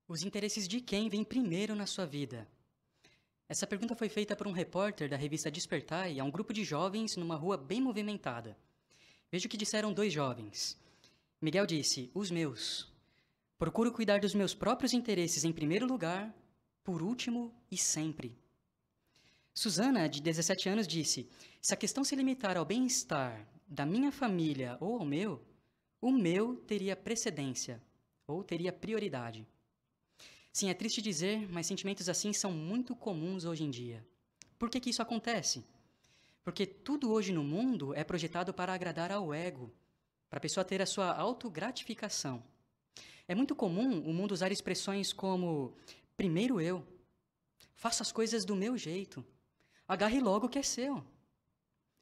Os interesses de quem vêm primeiro na sua vida? Essa pergunta foi feita por um repórter da revista Despertar a um grupo de jovens numa rua bem movimentada. Veja o que disseram dois jovens. Miguel disse: os meus. Procuro cuidar dos meus próprios interesses em primeiro lugar, por último e sempre. Susana, de 17 anos, disse: se a questão se limitar ao bem-estar da minha família ou ao meu, o meu teria precedência, ou teria prioridade. Sim, é triste dizer, mas sentimentos assim são muito comuns hoje em dia. Por que isso acontece? Porque tudo hoje no mundo é projetado para agradar ao ego, para a pessoa ter a sua autogratificação. É muito comum o mundo usar expressões como primeiro eu, faça as coisas do meu jeito, agarre logo o que é seu.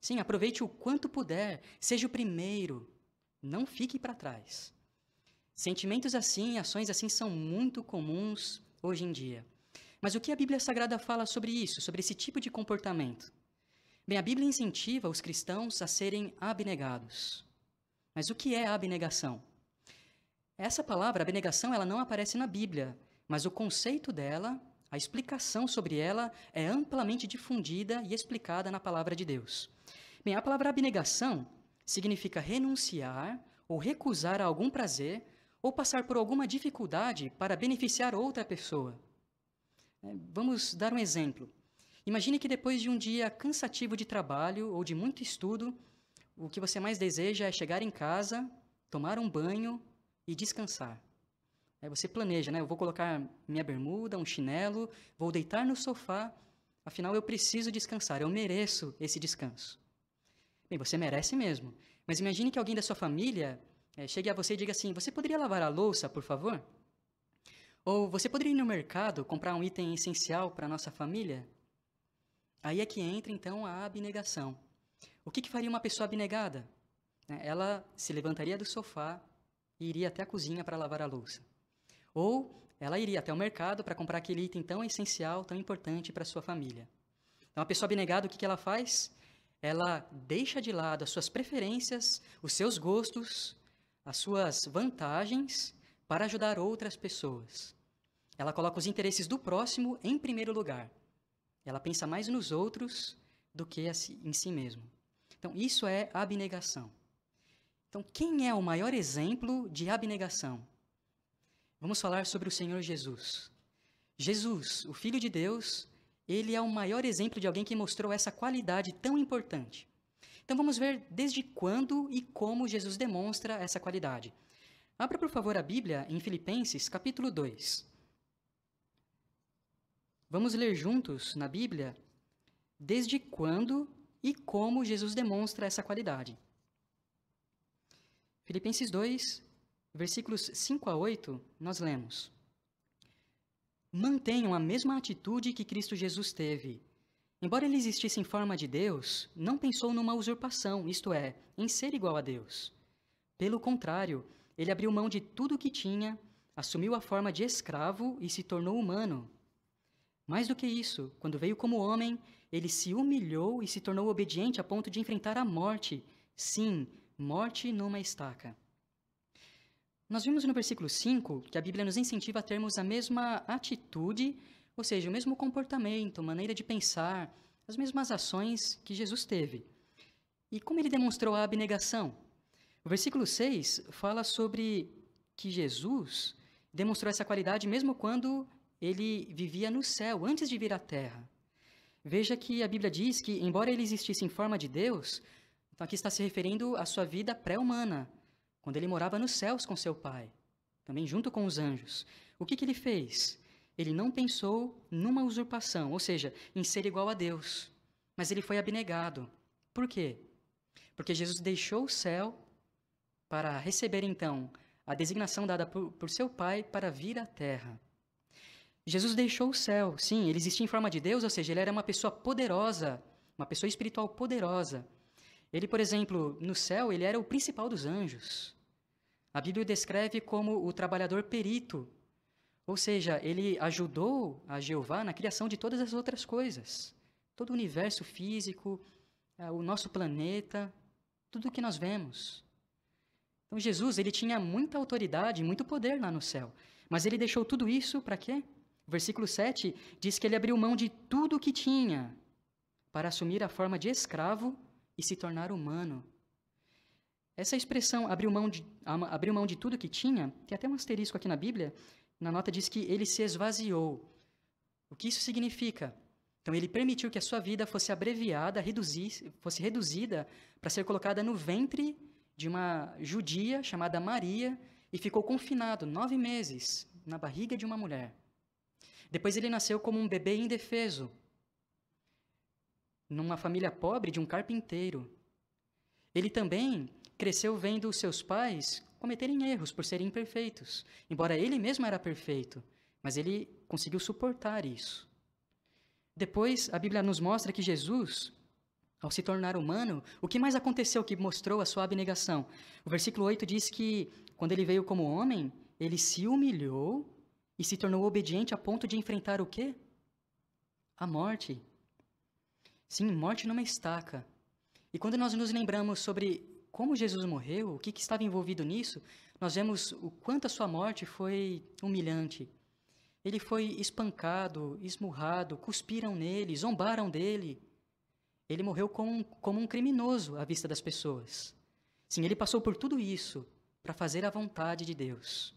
Sim, aproveite o quanto puder, seja o primeiro, não fique para trás. Sentimentos assim, ações assim são muito comuns hoje em dia. Mas o que a Bíblia Sagrada fala sobre isso, sobre esse tipo de comportamento? Bem, a Bíblia incentiva os cristãos a serem abnegados. Mas o que é a abnegação? Essa palavra, abnegação, ela não aparece na Bíblia, mas o conceito dela, a explicação sobre ela é amplamente difundida e explicada na palavra de Deus. Bem, a palavra abnegação significa renunciar ou recusar a algum prazer ou passar por alguma dificuldade para beneficiar outra pessoa. Vamos dar um exemplo. Imagine que depois de um dia cansativo de trabalho ou de muito estudo, o que você mais deseja é chegar em casa, tomar um banho e descansar. Você planeja, né? Eu vou colocar minha bermuda, um chinelo, vou deitar no sofá, afinal eu preciso descansar, eu mereço esse descanso. Bem, você merece mesmo, mas imagine que alguém da sua família chegue a você e diga assim: você poderia lavar a louça, por favor? Ou você poderia ir no mercado comprar um item essencial para a nossa família? Aí é que entra, então, a abnegação. O que faria uma pessoa abnegada? Ela se levantaria do sofá e iria até a cozinha para lavar a louça. Ou ela iria até o mercado para comprar aquele item tão essencial, tão importante para a sua família. Então, a pessoa abnegada, o que ela faz? Ela deixa de lado as suas preferências, os seus gostos, as suas vantagens para ajudar outras pessoas. Ela coloca os interesses do próximo em primeiro lugar. Ela pensa mais nos outros do que em si mesmo. Então, isso é abnegação. Então, quem é o maior exemplo de abnegação? Vamos falar sobre o Senhor Jesus. Jesus, o Filho de Deus, ele é o maior exemplo de alguém que mostrou essa qualidade tão importante. Então, vamos ver desde quando e como Jesus demonstra essa qualidade. Abra, por favor, a Bíblia em Filipenses, capítulo 2. Vamos ler juntos na Bíblia desde quando e como Jesus demonstra essa qualidade. Filipenses 2, versículos 5 a 8, nós lemos: mantenham a mesma atitude que Cristo Jesus teve. Embora ele existisse em forma de Deus, não pensou numa usurpação, isto é, em ser igual a Deus. Pelo contrário, ele abriu mão de tudo o que tinha, assumiu a forma de escravo e se tornou humano. Mais do que isso, quando veio como homem, ele se humilhou e se tornou obediente a ponto de enfrentar a morte. Sim, morte numa estaca. Nós vimos no versículo 5 que a Bíblia nos incentiva a termos a mesma atitude, ou seja, o mesmo comportamento, maneira de pensar, as mesmas ações que Jesus teve. E como ele demonstrou a abnegação? O versículo 6 fala sobre que Jesus demonstrou essa qualidade mesmo quando ele vivia no céu, antes de vir à terra. Veja que a Bíblia diz que, embora ele existisse em forma de Deus, então aqui está se referindo à sua vida pré-humana, quando ele morava nos céus com seu Pai, também junto com os anjos. O que ele fez? Ele não pensou numa usurpação, ou seja, em ser igual a Deus, mas ele foi abnegado. Por quê? Porque Jesus deixou o céu para receber, então, a designação dada por seu Pai para vir à terra. Jesus deixou o céu, sim, ele existia em forma de Deus, ou seja, ele era uma pessoa poderosa, uma pessoa espiritual poderosa. Ele, por exemplo, no céu, ele era o principal dos anjos. A Bíblia o descreve como o trabalhador perito, ou seja, ele ajudou a Jeová na criação de todas as outras coisas. Todo o universo físico, o nosso planeta, tudo o que nós vemos. Então, Jesus, ele tinha muita autoridade, muito poder lá no céu. Mas ele deixou tudo isso para quê? O versículo 7 diz que ele abriu mão de tudo o que tinha para assumir a forma de escravo e se tornar humano. Essa expressão, abriu mão de tudo que tinha, tem até um asterisco aqui na Bíblia, na nota diz que ele se esvaziou. O que isso significa? Então, ele permitiu que a sua vida fosse abreviada, fosse reduzida para ser colocada no ventre de uma judia chamada Maria e ficou confinado 9 meses na barriga de uma mulher. Depois ele nasceu como um bebê indefeso, numa família pobre de um carpinteiro. Ele também cresceu vendo seus pais cometerem erros por serem imperfeitos, embora ele mesmo era perfeito, mas ele conseguiu suportar isso. Depois, a Bíblia nos mostra que Jesus, ao se tornar humano, o que mais aconteceu que mostrou a sua abnegação? O versículo 8 diz que, quando ele veio como homem, ele se humilhou e se tornou obediente a ponto de enfrentar o quê? A morte. Sim, morte numa estaca. E quando nós nos lembramos sobre como Jesus morreu, o que estava envolvido nisso, nós vemos o quanto a sua morte foi humilhante. Ele foi espancado, esmurrado, cuspiram nele, zombaram dele. Ele morreu como um criminoso à vista das pessoas. Sim, ele passou por tudo isso para fazer a vontade de Deus.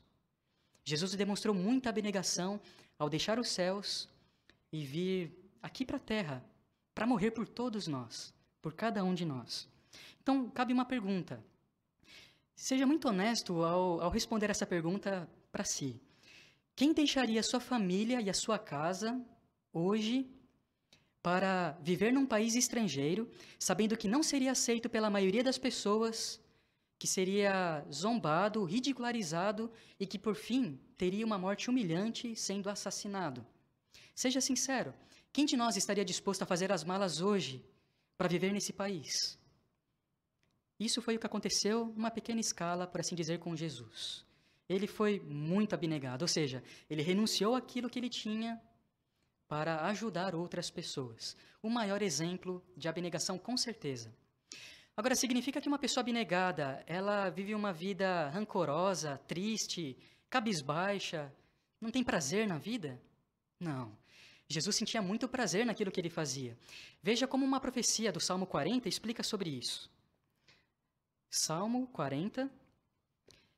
Jesus demonstrou muita abnegação ao deixar os céus e vir aqui para a terra para morrer por todos nós, por cada um de nós. Então, cabe uma pergunta. Seja muito honesto ao responder essa pergunta para si. Quem deixaria sua família e a sua casa hoje para viver num país estrangeiro, sabendo que não seria aceito pela maioria das pessoas, que seria zombado, ridicularizado e que, por fim, teria uma morte humilhante sendo assassinado? Seja sincero, quem de nós estaria disposto a fazer as malas hoje para viver nesse país? Isso foi o que aconteceu numa pequena escala, por assim dizer, com Jesus. Ele foi muito abnegado, ou seja, ele renunciou àquilo que ele tinha para ajudar outras pessoas. O maior exemplo de abnegação, com certeza. Agora, significa que uma pessoa abnegada, ela vive uma vida rancorosa, triste, cabisbaixa, não tem prazer na vida? Não. Jesus sentia muito prazer naquilo que ele fazia. Veja como uma profecia do Salmo 40 explica sobre isso. Salmo 40,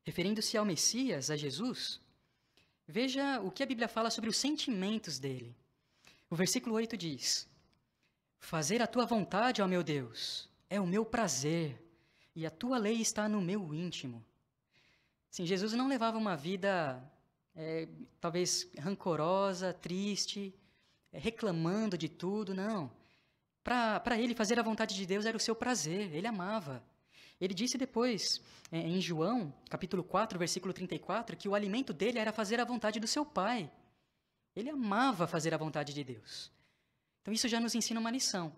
referindo-se ao Messias, a Jesus, veja o que a Bíblia fala sobre os sentimentos dele. O versículo 8 diz: fazer a tua vontade, ó meu Deus, é o meu prazer, e a tua lei está no meu íntimo. Sim, Jesus não levava uma vida, talvez, rancorosa, triste, reclamando de tudo, não. Para ele, fazer a vontade de Deus era o seu prazer, ele amava. Ele disse depois, em João, capítulo 4, versículo 34, que o alimento dele era fazer a vontade do seu Pai. Ele amava fazer a vontade de Deus. Então, isso já nos ensina uma lição.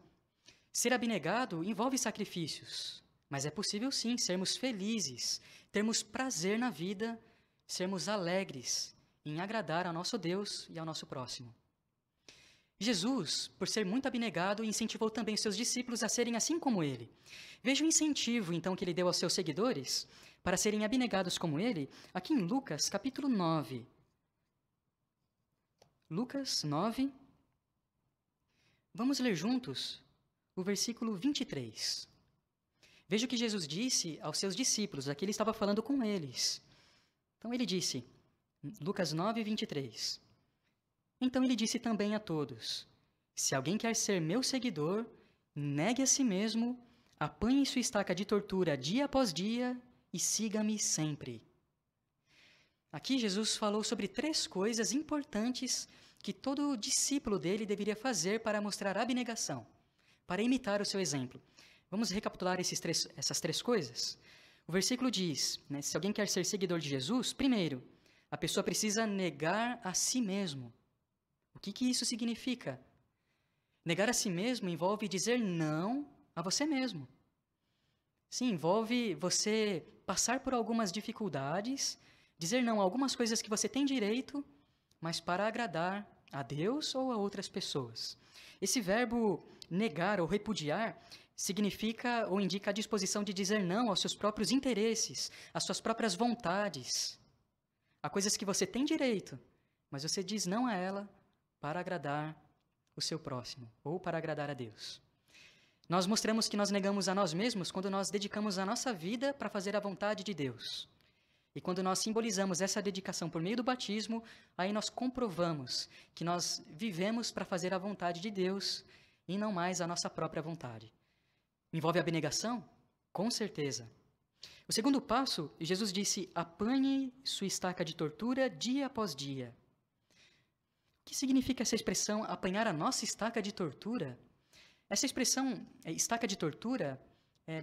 Ser abnegado envolve sacrifícios, mas é possível sim sermos felizes, termos prazer na vida, sermos alegres em agradar ao nosso Deus e ao nosso próximo. Jesus, por ser muito abnegado, incentivou também os seus discípulos a serem assim como ele. Veja o incentivo, então, que ele deu aos seus seguidores para serem abnegados como ele, aqui em Lucas, capítulo 9. Lucas 9. Vamos ler juntos o versículo 23. Veja o que Jesus disse aos seus discípulos, aqui ele estava falando com eles. Então ele disse, Lucas 9, 23. Então ele disse também a todos: se alguém quer ser meu seguidor, negue a si mesmo, apanhe sua estaca de tortura dia após dia e siga-me sempre. Aqui Jesus falou sobre 3 coisas importantes que todo discípulo dele deveria fazer para mostrar abnegação, para imitar o seu exemplo. Vamos recapitular essas 3 coisas? O versículo diz, se alguém quer ser seguidor de Jesus, primeiro, a pessoa precisa negar a si mesmo. O que isso significa? Negar a si mesmo envolve dizer não a você mesmo. Sim, envolve você passar por algumas dificuldades, dizer não a algumas coisas que você tem direito, mas para agradar a Deus ou a outras pessoas. Esse verbo negar ou repudiar significa ou indica a disposição de dizer não aos seus próprios interesses, às suas próprias vontades, Há coisas que você tem direito, mas você diz não a ela para agradar o seu próximo ou para agradar a Deus. Nós mostramos que nós negamos a nós mesmos quando nós dedicamos a nossa vida para fazer a vontade de Deus. E quando nós simbolizamos essa dedicação por meio do batismo, aí nós comprovamos que nós vivemos para fazer a vontade de Deus e não mais a nossa própria vontade. Envolve abnegação? Com certeza. O segundo passo, Jesus disse: apanhe sua estaca de tortura dia após dia. O que significa essa expressão, apanhar a nossa estaca de tortura? Essa expressão, estaca de tortura,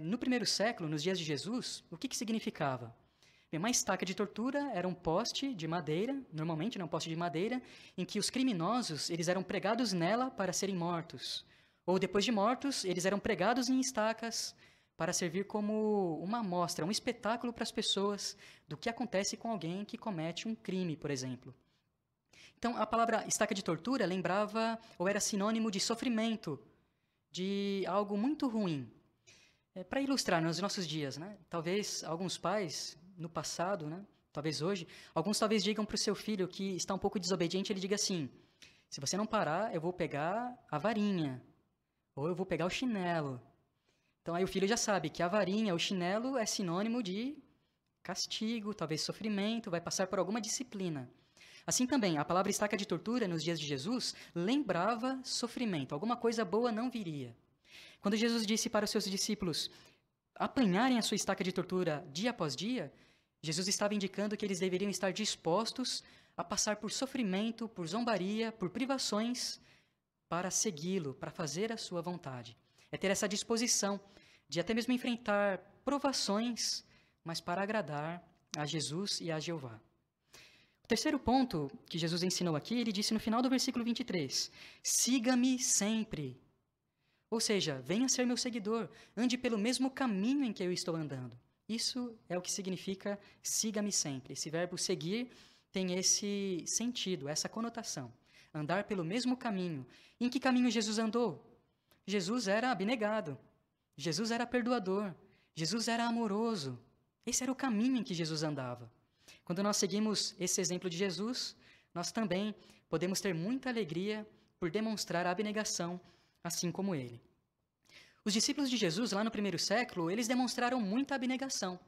no primeiro século, nos dias de Jesus, o que significava? Bem, uma estaca de tortura era um poste de madeira, normalmente um poste de madeira, em que os criminosos eles eram pregados nela para serem mortos. Ou depois de mortos, eles eram pregados em estacas para servir como uma amostra, um espetáculo para as pessoas do que acontece com alguém que comete um crime, por exemplo. Então, a palavra estaca de tortura lembrava ou era sinônimo de sofrimento, de algo muito ruim. Para ilustrar nos nossos dias, né? Talvez alguns pais, no passado, né? Talvez hoje, alguns talvez digam para o seu filho que está um pouco desobediente, ele diga assim: se você não parar, eu vou pegar a varinha, ou eu vou pegar o chinelo. Então aí o filho já sabe que a varinha, o chinelo é sinônimo de castigo, talvez sofrimento, vai passar por alguma disciplina. Assim também, a palavra estaca de tortura nos dias de Jesus lembrava sofrimento, alguma coisa boa não viria. Quando Jesus disse para os seus discípulos apanharem a sua estaca de tortura dia após dia, Jesus estava indicando que eles deveriam estar dispostos a passar por sofrimento, por zombaria, por privações, para segui-lo, para fazer a sua vontade. É ter essa disposição de até mesmo enfrentar provações, mas para agradar a Jesus e a Jeová. O terceiro ponto que Jesus ensinou aqui, ele disse no final do versículo 23, siga-me sempre. Ou seja, venha ser meu seguidor, ande pelo mesmo caminho em que eu estou andando. Isso é o que significa siga-me sempre. Esse verbo seguir tem esse sentido, essa conotação. Andar pelo mesmo caminho. Em que caminho Jesus andou? Jesus era abnegado. Jesus era perdoador. Jesus era amoroso. Esse era o caminho em que Jesus andava. Quando nós seguimos esse exemplo de Jesus, nós também podemos ter muita alegria por demonstrar a abnegação, assim como ele. Os discípulos de Jesus, lá no primeiro século, eles demonstraram muita abnegação.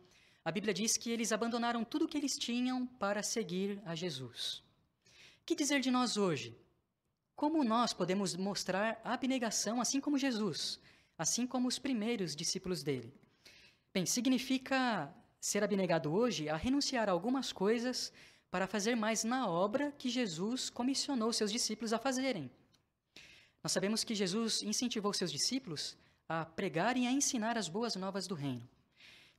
A Bíblia diz que eles abandonaram tudo o que eles tinham para seguir a Jesus. O que dizer de nós hoje? Como nós podemos mostrar abnegação assim como Jesus, assim como os primeiros discípulos dele? Bem, significa ser abnegado hoje a renunciar a algumas coisas para fazer mais na obra que Jesus comissionou seus discípulos a fazerem. Nós sabemos que Jesus incentivou seus discípulos a pregarem e a ensinar as boas novas do reino.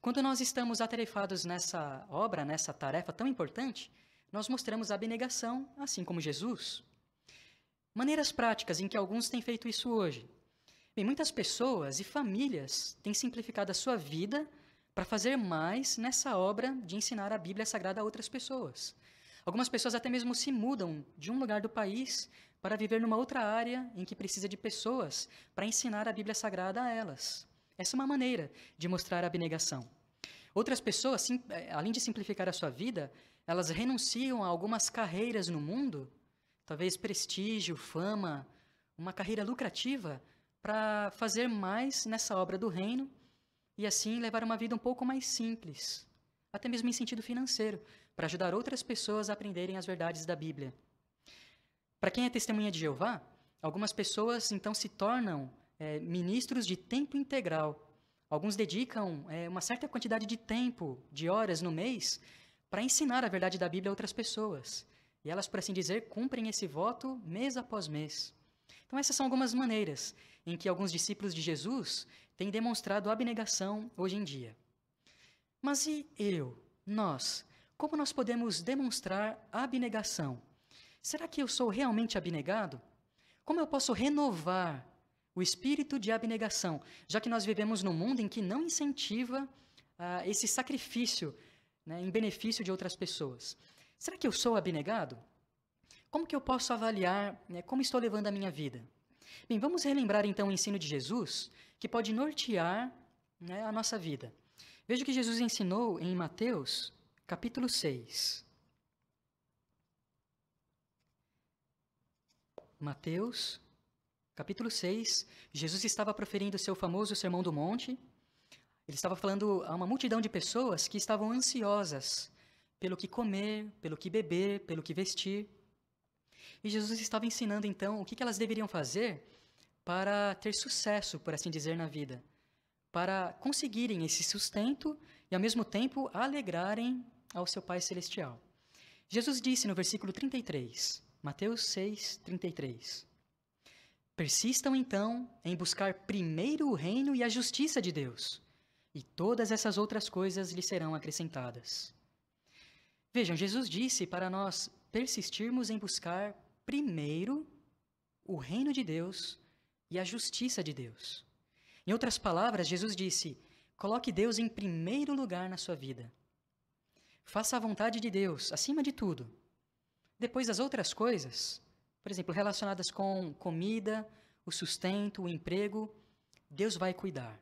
Quando nós estamos atarefados nessa obra, nessa tarefa tão importante, nós mostramos abnegação, assim como Jesus. Maneiras práticas em que alguns têm feito isso hoje. Bem, muitas pessoas e famílias têm simplificado a sua vida para fazer mais nessa obra de ensinar a Bíblia Sagrada a outras pessoas. Algumas pessoas até mesmo se mudam de um lugar do país para viver numa outra área em que precisa de pessoas para ensinar a Bíblia Sagrada a elas. Essa é uma maneira de mostrar a abnegação. Outras pessoas, além de simplificar a sua vida, elas renunciam a algumas carreiras no mundo, talvez prestígio, fama, uma carreira lucrativa, para fazer mais nessa obra do reino e assim levar uma vida um pouco mais simples, até mesmo em sentido financeiro, para ajudar outras pessoas a aprenderem as verdades da Bíblia. Para quem é testemunha de Jeová, algumas pessoas então se tornam ministros de tempo integral. Alguns dedicam uma certa quantidade de tempo, de horas no mês, para ensinar a verdade da Bíblia a outras pessoas. E elas, por assim dizer, cumprem esse voto mês após mês. Então essas são algumas maneiras em que alguns discípulos de Jesus têm demonstrado abnegação hoje em dia. Mas e nós? Como nós podemos demonstrar abnegação? Será que eu sou realmente abnegado? Como eu posso renovar o espírito de abnegação, já que nós vivemos num mundo em que não incentiva esse sacrifício, né, em benefício de outras pessoas? Será que eu sou abnegado? Como que eu posso avaliar como estou levando a minha vida? Bem, vamos relembrar então o ensino de Jesus, que pode nortear a nossa vida. Veja o que Jesus ensinou em Mateus, capítulo 6. Mateus, capítulo 6, Jesus estava proferindo seu famoso Sermão do Monte. Ele estava falando a uma multidão de pessoas que estavam ansiosas pelo que comer, pelo que beber, pelo que vestir. E Jesus estava ensinando, então, o que elas deveriam fazer para ter sucesso, por assim dizer, na vida, para conseguirem esse sustento e, ao mesmo tempo, alegrarem ao seu Pai Celestial. Jesus disse no versículo 33, Mateus 6, 33, persistam, então, em buscar primeiro o reino e a justiça de Deus, e todas essas outras coisas lhe serão acrescentadas. Vejam, Jesus disse para nós persistirmos em buscar primeiro o reino de Deus e a justiça de Deus. Em outras palavras, Jesus disse, coloque Deus em primeiro lugar na sua vida. Faça a vontade de Deus, acima de tudo. Depois as outras coisas, por exemplo, relacionadas com comida, o sustento, o emprego, Deus vai cuidar.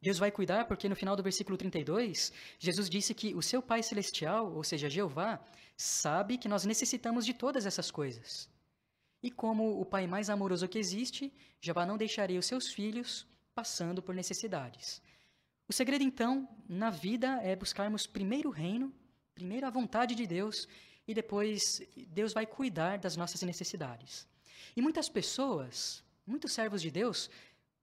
Deus vai cuidar porque no final do versículo 32, Jesus disse que o seu Pai Celestial, ou seja, Jeová, sabe que nós necessitamos de todas essas coisas. E como o Pai mais amoroso que existe, Jeová não deixaria os seus filhos passando por necessidades. O segredo, então, na vida é buscarmos primeiro o reino, primeiro a vontade de Deus, e depois Deus vai cuidar das nossas necessidades. E muitas pessoas, muitos servos de Deus,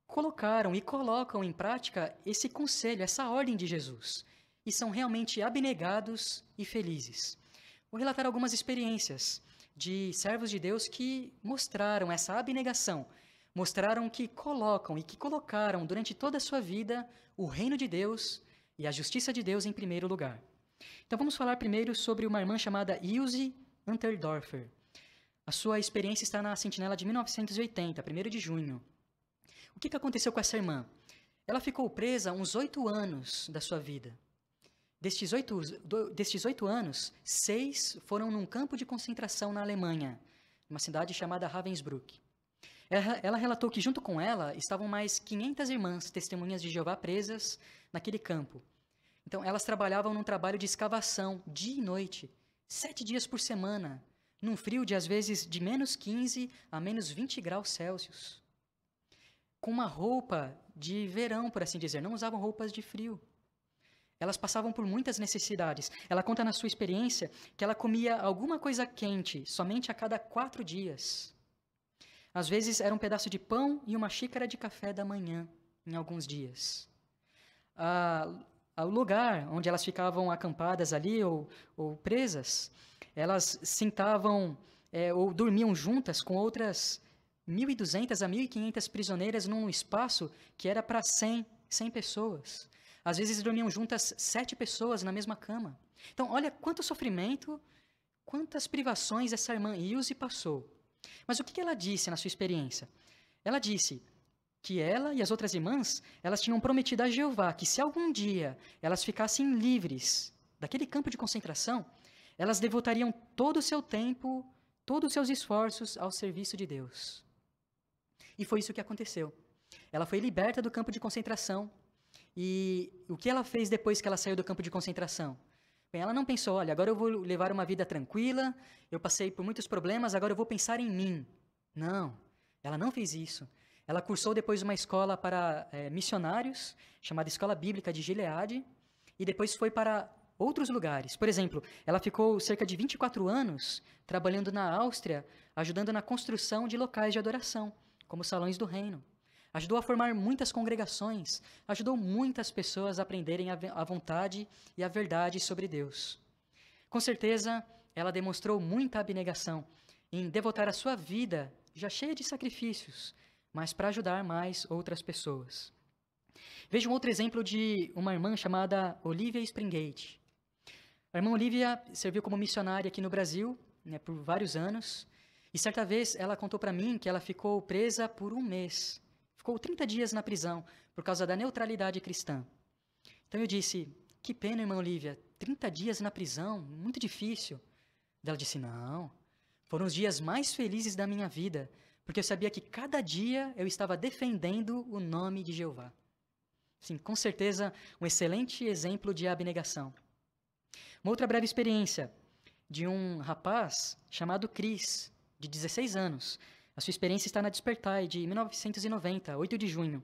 colocaram e colocam em prática esse conselho, essa ordem de Jesus, e são realmente abnegados e felizes. Vou relatar algumas experiências de servos de Deus que mostraram essa abnegação, mostraram que colocam e que colocaram durante toda a sua vida o reino de Deus e a justiça de Deus em primeiro lugar. Então vamos falar primeiro sobre uma irmã chamada Ilse Unterdorfer. A sua experiência está na Sentinela de 1980, 1º de junho. O que aconteceu com essa irmã? Ela ficou presa uns 8 anos da sua vida. Destes 8 anos, 6 foram num campo de concentração na Alemanha, numa cidade chamada Ravensbrück. Ela relatou que junto com ela estavam mais 500 irmãs testemunhas de Jeová presas naquele campo. Então, elas trabalhavam num trabalho de escavação, dia e noite, 7 dias por semana, num frio de, às vezes, de menos 15 a menos 20 graus Celsius. Com uma roupa de verão, por assim dizer, não usavam roupas de frio. Elas passavam por muitas necessidades. Ela conta na sua experiência que ela comia alguma coisa quente somente a cada 4 dias. Às vezes era um pedaço de pão e uma xícara de café da manhã, em alguns dias. O lugar onde elas ficavam acampadas ali ou presas, elas sentavam ou dormiam juntas com outras 1.200 a 1.500 prisioneiras num espaço que era para 100 pessoas. Às vezes dormiam juntas 7 pessoas na mesma cama. Então, olha quanto sofrimento, quantas privações essa irmã Ilse passou. Mas o que ela disse na sua experiência? Ela disse que ela e as outras irmãs, elas tinham prometido a Jeová que se algum dia elas ficassem livres daquele campo de concentração, elas devotariam todo o seu tempo, todos os seus esforços ao serviço de Deus. E foi isso que aconteceu. Ela foi liberta do campo de concentração. E o que ela fez depois que ela saiu do campo de concentração? Bem, ela não pensou, olha, agora eu vou levar uma vida tranquila, eu passei por muitos problemas, agora eu vou pensar em mim. Não, ela não fez isso. Ela cursou depois uma escola para missionários, chamada Escola Bíblica de Gileade, e depois foi para outros lugares. Por exemplo, ela ficou cerca de 24 anos trabalhando na Áustria, ajudando na construção de locais de adoração, como os Salões do Reino. Ajudou a formar muitas congregações, ajudou muitas pessoas a aprenderem a vontade e a verdade sobre Deus. Com certeza, ela demonstrou muita abnegação em devotar a sua vida, já cheia de sacrifícios, mas para ajudar mais outras pessoas. Veja um outro exemplo de uma irmã chamada Olivia Springate. A irmã Olivia serviu como missionária aqui no Brasil, por vários anos, e certa vez ela contou para mim que ela ficou presa por 1 mês. Ficou 30 dias na prisão por causa da neutralidade cristã. Então eu disse, que pena, irmã Olivia, 30 dias na prisão, muito difícil. Ela disse, não, foram os dias mais felizes da minha vida, porque eu sabia que cada dia eu estava defendendo o nome de Jeová. Sim, com certeza, um excelente exemplo de abnegação. Uma outra breve experiência de um rapaz chamado Chris, de 16 anos. A sua experiência está na Despertai, de 1990, 8 de junho.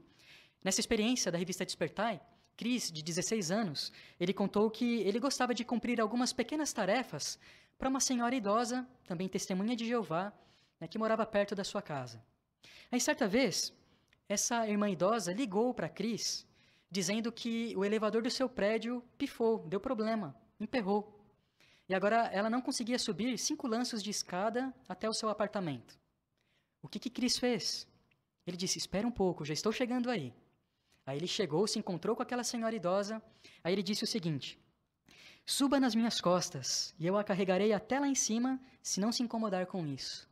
Nessa experiência da revista Despertai, Chris, de 16 anos, ele contou que ele gostava de cumprir algumas pequenas tarefas para uma senhora idosa, também testemunha de Jeová, né, que morava perto da sua casa. Aí, certa vez, essa irmã idosa ligou para Chris, dizendo que o elevador do seu prédio pifou, deu problema, emperrou. E agora ela não conseguia subir 5 lanços de escada até o seu apartamento. O que Chris fez? Ele disse, espera um pouco, já estou chegando aí. Aí ele chegou, se encontrou com aquela senhora idosa, aí ele disse o seguinte, suba nas minhas costas, e eu a carregarei até lá em cima, se não se incomodar com isso.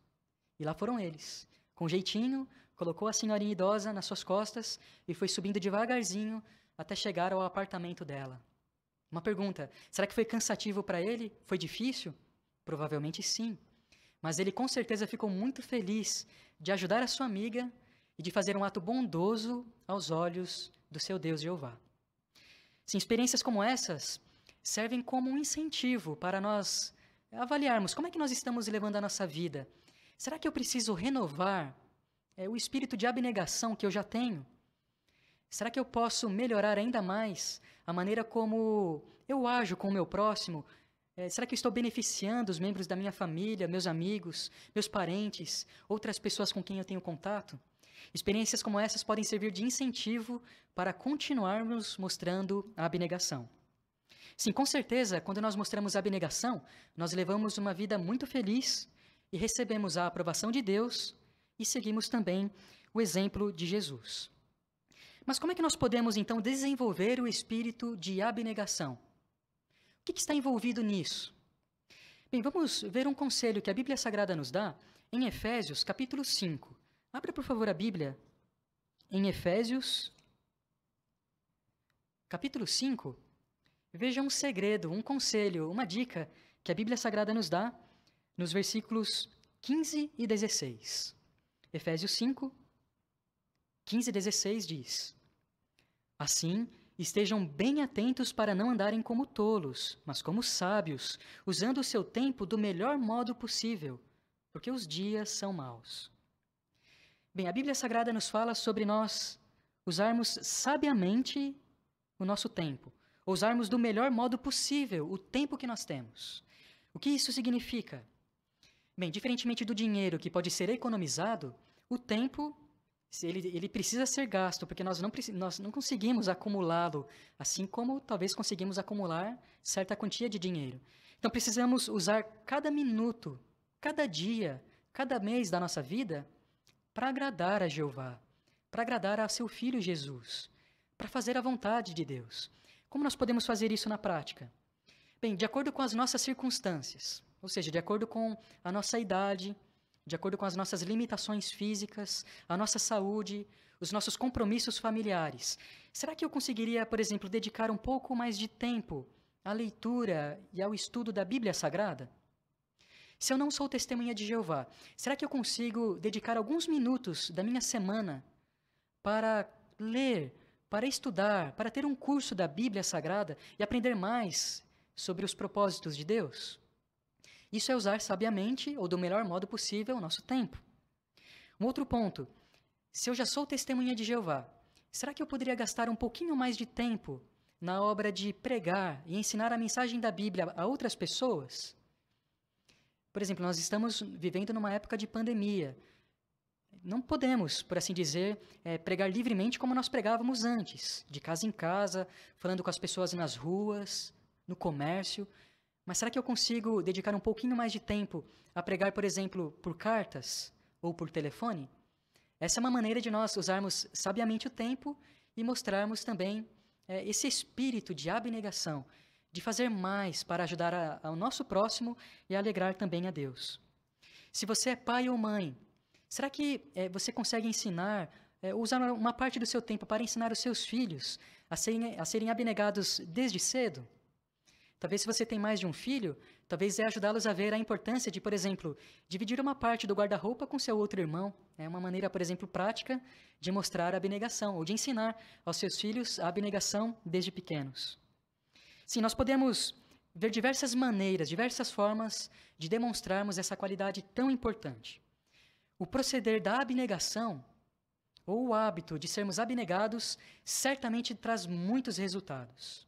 E lá foram eles. Com jeitinho, colocou a senhorinha idosa nas suas costas e foi subindo devagarzinho até chegar ao apartamento dela. Uma pergunta, será que foi cansativo para ele? Foi difícil? Provavelmente sim. Mas ele com certeza ficou muito feliz de ajudar a sua amiga e de fazer um ato bondoso aos olhos do seu Deus Jeová. Sim, experiências como essas servem como um incentivo para nós avaliarmos como é que nós estamos levando a nossa vida. Será que eu preciso renovar o espírito de abnegação que eu já tenho? Será que eu posso melhorar ainda mais a maneira como eu ajo com o meu próximo? Será que eu estou beneficiando os membros da minha família, meus amigos, meus parentes, outras pessoas com quem eu tenho contato? Experiências como essas podem servir de incentivo para continuarmos mostrando a abnegação. Sim, com certeza, quando nós mostramos a abnegação, nós levamos uma vida muito feliz e recebemos a aprovação de Deus e seguimos também o exemplo de Jesus. Mas como é que nós podemos, então, desenvolver o espírito de abnegação? O que está envolvido nisso? Bem, vamos ver um conselho que a Bíblia Sagrada nos dá em Efésios, capítulo 5. Abra, por favor, a Bíblia em Efésios, capítulo 5. Veja um segredo, um conselho, uma dica que a Bíblia Sagrada nos dá nos versículos 15 e 16. Efésios 5, 15 e 16 diz: assim, estejam bem atentos para não andarem como tolos, mas como sábios, usando o seu tempo do melhor modo possível, porque os dias são maus. Bem, a Bíblia Sagrada nos fala sobre nós usarmos sabiamente o nosso tempo, usarmos do melhor modo possível o tempo que nós temos. O que isso significa? Bem, diferentemente do dinheiro que pode ser economizado, o tempo ele precisa ser gasto, porque nós não conseguimos acumulá-lo, assim como talvez conseguimos acumular certa quantia de dinheiro. Então, precisamos usar cada minuto, cada dia, cada mês da nossa vida para agradar a Jeová, para agradar a seu Filho Jesus, para fazer a vontade de Deus. Como nós podemos fazer isso na prática? Bem, de acordo com as nossas circunstâncias, ou seja, de acordo com a nossa idade, de acordo com as nossas limitações físicas, a nossa saúde, os nossos compromissos familiares. Será que eu conseguiria, por exemplo, dedicar um pouco mais de tempo à leitura e ao estudo da Bíblia Sagrada? Se eu não sou testemunha de Jeová, será que eu consigo dedicar alguns minutos da minha semana para ler, para estudar, para ter um curso da Bíblia Sagrada e aprender mais sobre os propósitos de Deus? Isso é usar sabiamente, ou do melhor modo possível, o nosso tempo. Um outro ponto, se eu já sou testemunha de Jeová, será que eu poderia gastar um pouquinho mais de tempo na obra de pregar e ensinar a mensagem da Bíblia a outras pessoas? Por exemplo, nós estamos vivendo numa época de pandemia. Não podemos, por assim dizer, pregar livremente como nós pregávamos antes, de casa em casa, falando com as pessoas nas ruas, no comércio. Mas será que eu consigo dedicar um pouquinho mais de tempo a pregar, por exemplo, por cartas ou por telefone? Essa é uma maneira de nós usarmos sabiamente o tempo e mostrarmos também esse espírito de abnegação, de fazer mais para ajudar ao nosso próximo e alegrar também a Deus. Se você é pai ou mãe, será que você consegue ensinar, usar uma parte do seu tempo para ensinar os seus filhos a serem abnegados desde cedo? Talvez se você tem mais de um filho, talvez ajudá-los a ver a importância de, por exemplo, dividir uma parte do guarda-roupa com seu outro irmão. É uma maneira, por exemplo, prática de mostrar a abnegação, ou de ensinar aos seus filhos a abnegação desde pequenos. Sim, nós podemos ver diversas maneiras, diversas formas de demonstrarmos essa qualidade tão importante. o proceder da abnegação, ou o hábito de sermos abnegados, certamente traz muitos resultados.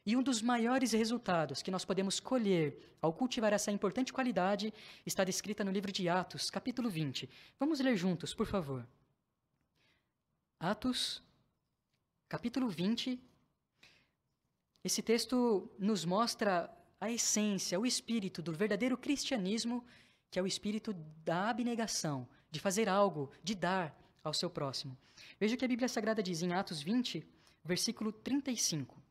E um dos maiores resultados que nós podemos colher ao cultivar essa importante qualidade está descrita no livro de Atos, capítulo 20. Vamos ler juntos, por favor. Atos, capítulo 20. Esse texto nos mostra a essência, o espírito do verdadeiro cristianismo, que é o espírito da abnegação, de fazer algo, de dar ao seu próximo. Veja o que a Bíblia Sagrada diz em Atos 20, versículo 35.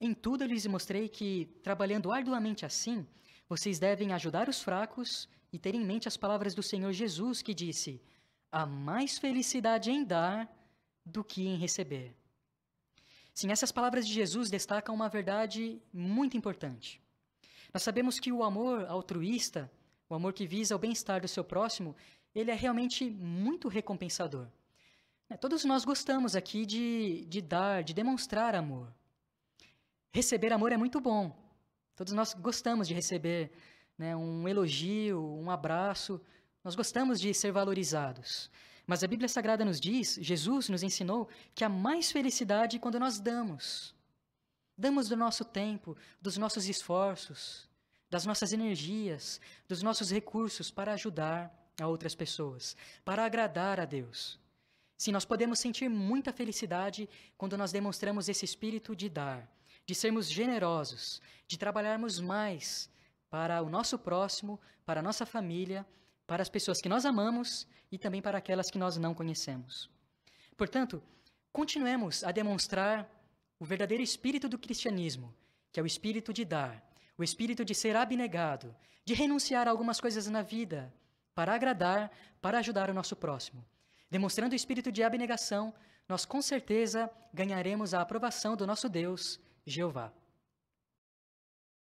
Em tudo eu lhes mostrei que, trabalhando arduamente assim, vocês devem ajudar os fracos e ter em mente as palavras do Senhor Jesus, que disse: há mais felicidade em dar do que em receber. Sim, essas palavras de Jesus destacam uma verdade muito importante. Nós sabemos que o amor altruísta, o amor que visa o bem-estar do seu próximo, ele é realmente muito recompensador. Todos nós gostamos aqui de dar, de demonstrar amor. Receber amor é muito bom. Todos nós gostamos de receber, um elogio, um abraço. Nós gostamos de ser valorizados. Mas a Bíblia Sagrada nos diz, Jesus nos ensinou, que há mais felicidade quando nós damos. Damos do nosso tempo, dos nossos esforços, das nossas energias, dos nossos recursos para ajudar a outras pessoas, para agradar a Deus. Sim, nós podemos sentir muita felicidade quando nós demonstramos esse espírito de dar, de sermos generosos, de trabalharmos mais para o nosso próximo, para a nossa família, para as pessoas que nós amamos e também para aquelas que nós não conhecemos. Portanto, continuemos a demonstrar o verdadeiro espírito do cristianismo, que é o espírito de dar, o espírito de ser abnegado, de renunciar a algumas coisas na vida, para agradar, para ajudar o nosso próximo. Demonstrando o espírito de abnegação, nós com certeza ganharemos a aprovação do nosso Deus, Jeová.